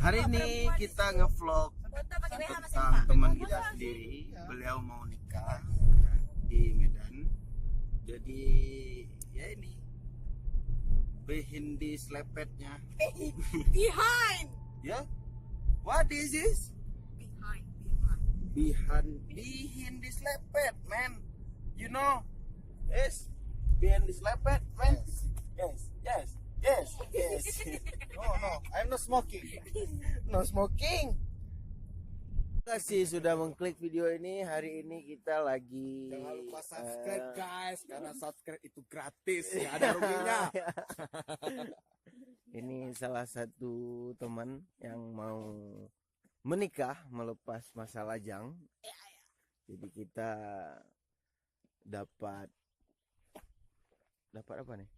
Hari ini kita ngevlog tentang teman kita sendiri. Beliau mau nikah di Medan. Jadi ya ini behind this lepetnya. Behind. Ya, what is this? Behind this lepet, man. You know, yes, behind this lepet, man. Yes. No, I'm not smoking. No smoking. Terima kasih sudah mengklik video ini. Hari ini kita lagi Jangan lupa subscribe guys, karena subscribe itu gratis, nggak ada ruginya. Ini salah satu teman yang mau menikah melepas masa lajang. Jadi kita dapat apa nih?